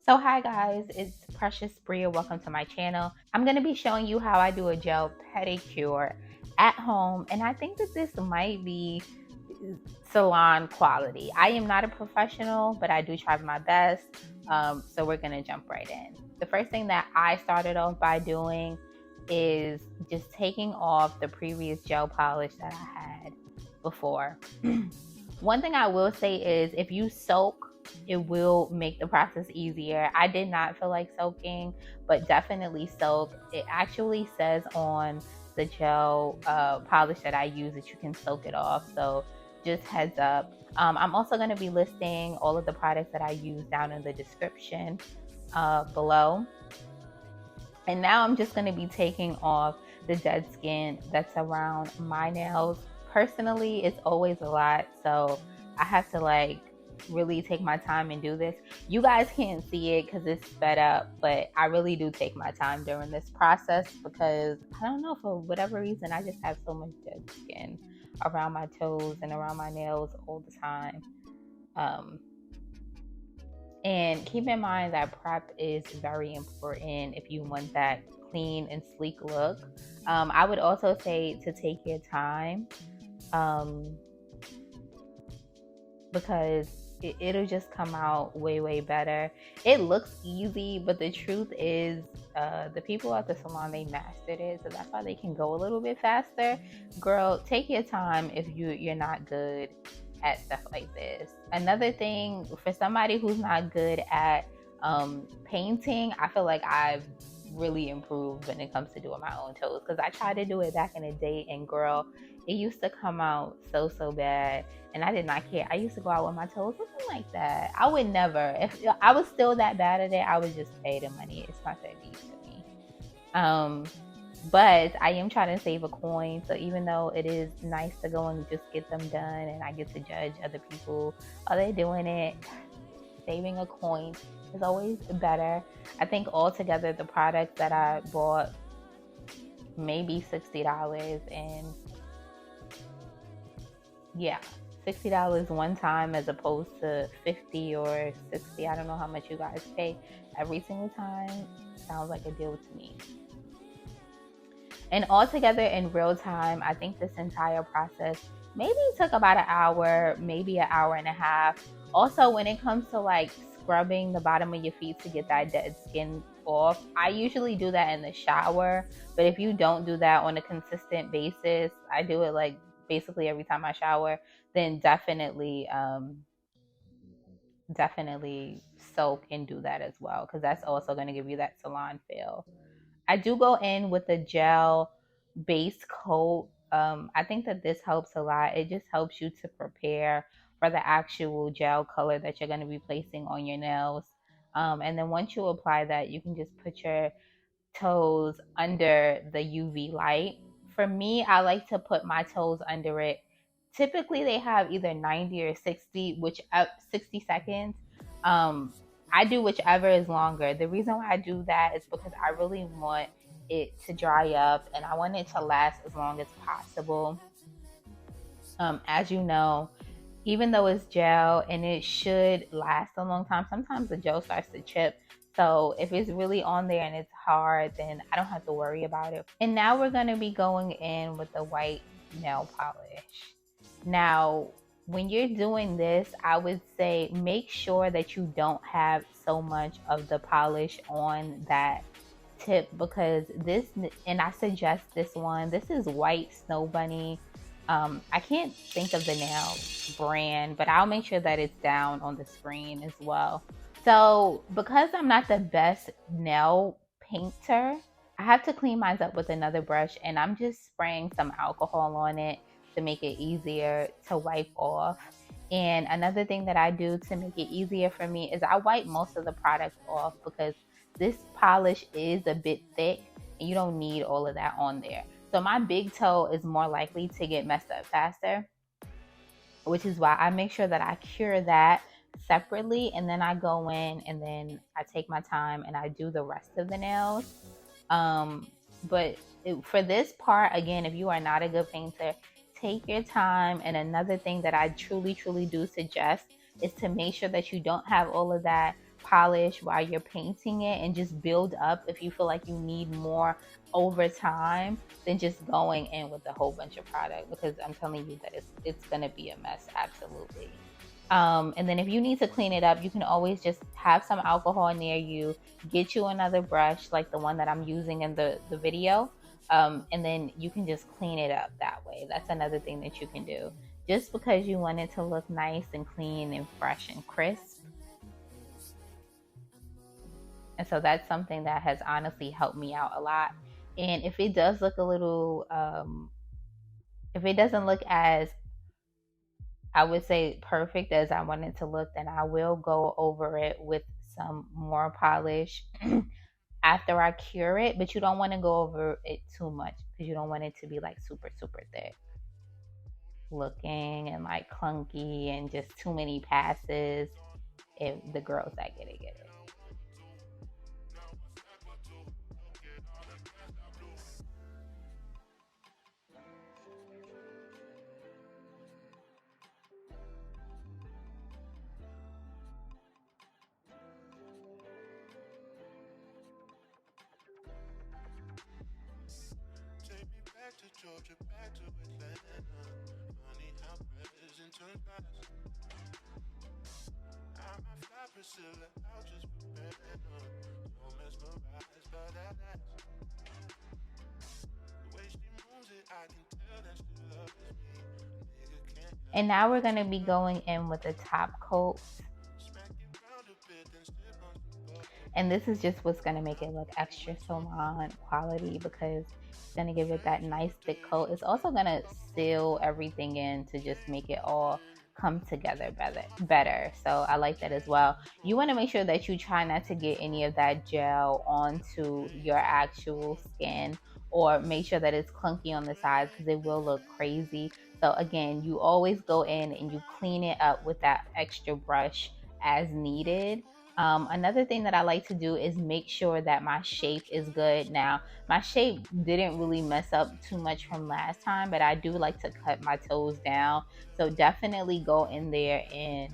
So hi guys, it's Precious Bria. Welcome to my channel. I'm going to be showing you how I do a gel pedicure at home, and I think that this might be salon quality. I am not a professional, but I do try my best. So we're going to jump right in. The first thing that I started off by doing is just taking off the previous gel polish that I had before. One thing I will say is if you soak, it will make the process easier. I did not feel like soaking, but definitely soak. It actually says on the gel polish that I use that you can soak it off. So just heads up. I'm also going to be listing all of the products that I use down in the description below. And now I'm just going to be taking off the dead skin that's around my nails. Personally, it's always a lot, so I have to really take my time and do this. You guys can't see it because it's sped up, but I really do take my time during this process because I don't know, for whatever reason, I just have so much dead skin around my toes and around my nails all the time. And keep in mind that prep is very important if you want that clean and sleek look. I would also say to take your time because it'll just come out way better. It looks easy, but the truth is the people at the salon, they mastered it, so that's why they can go a little bit faster. Girl, take your time if you're not good at stuff like this. Another thing, for somebody who's not good at painting, I feel like I've really improved when it comes to doing my own toes, because I tried to do it back in the day, and girl, it used to come out so bad, and I did not care. I used to go out with my toes looking like that. I would never, if I was still that bad at it, I would just pay the money. It's not that deep to me. But I am trying to save a coin, so even though it is nice to go and just get them done and I get to judge other people while they're doing it, saving a coin is always better. I think altogether the products that I bought, maybe $60, and yeah, $60 one time as opposed to $50 or $60. I don't know how much you guys pay every single time. Sounds like a deal to me. And altogether in real time, I think this entire process maybe took about an hour, maybe an hour and a half. Also, when it comes to scrubbing the bottom of your feet to get that dead skin off, I usually do that in the shower. But if you don't do that on a consistent basis, I do it basically every time I shower, then definitely soak and do that as well, because that's also going to give you that salon feel. I do go in with a gel base coat. I think that this helps a lot. It just helps you to prepare for the actual gel color that you're going to be placing on your nails. And then once you apply that, you can just put your toes under the UV light. For me, I like to put my toes under it. Typically, they have either 90 or 60, 60 seconds. I do whichever is longer. The reason why I do that is because I really want it to dry up and I want it to last as long as possible. As you know, even though it's gel and it should last a long time, sometimes the gel starts to chip. So if it's really on there and it's hard, then I don't have to worry about it. And now we're going to be going in with the white nail polish. Now, when you're doing this, I would say make sure that you don't have so much of the polish on that tip, because this, and I suggest this one, this is White Snow Bunny. I can't think of the nail brand, but I'll make sure that it's down on the screen as well. So because I'm not the best nail painter, I have to clean mine up with another brush, and I'm just spraying some alcohol on it to make it easier to wipe off. And another thing that I do to make it easier for me is I wipe most of the product off, because this polish is a bit thick and you don't need all of that on there. So my big toe is more likely to get messed up faster, which is why I make sure that I cure that separately, and then I go in and then I take my time and I do the rest of the nails. For this part, again, if you are not a good painter, take your time. And another thing that I truly do suggest is to make sure that you don't have all of that polish while you're painting it and just build up if you feel like you need more over time than just going in with a whole bunch of product, because I'm telling you that it's gonna be a mess, absolutely. And then if you need to clean it up, you can always just have some alcohol near you, get you another brush like the one that I'm using in the video, and then you can just clean it up that way. That's another thing that you can do. Just because you want it to look nice and clean and fresh and crisp. And so that's something that has honestly helped me out a lot. And if it does look a little, if it doesn't look as, I would say, perfect as I want it to look, then I will go over it with some more polish after I cure it. But you don't want to go over it too much because you don't want it to be like super, super thick looking and like clunky and just too many passes. If the girls that get it, get it. And now we're going to be going in with the top coat. And this is just what's going to make it look extra salon quality, because it's going to give it that nice thick coat. It's also going to seal everything in to just make it all come together better. So I like that as well. You want to make sure that you try not to get any of that gel onto your actual skin, or make sure that it's clunky on the sides because it will look crazy. So again, you always go in and you clean it up with that extra brush as needed. Another thing that I like to do is make sure that my shape is good. Now, my shape didn't really mess up too much from last time, but I do like to cut my toes down. So definitely go in there and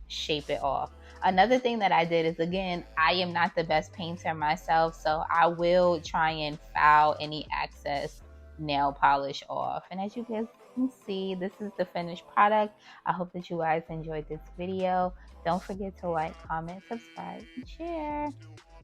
shape it off. Another thing that I did is, again, I am not the best painter myself, so I will try and foul any excess nail polish off. And as you guys can see, this is the finished product. I hope that you guys enjoyed this video. Don't forget to like, comment, subscribe, and share.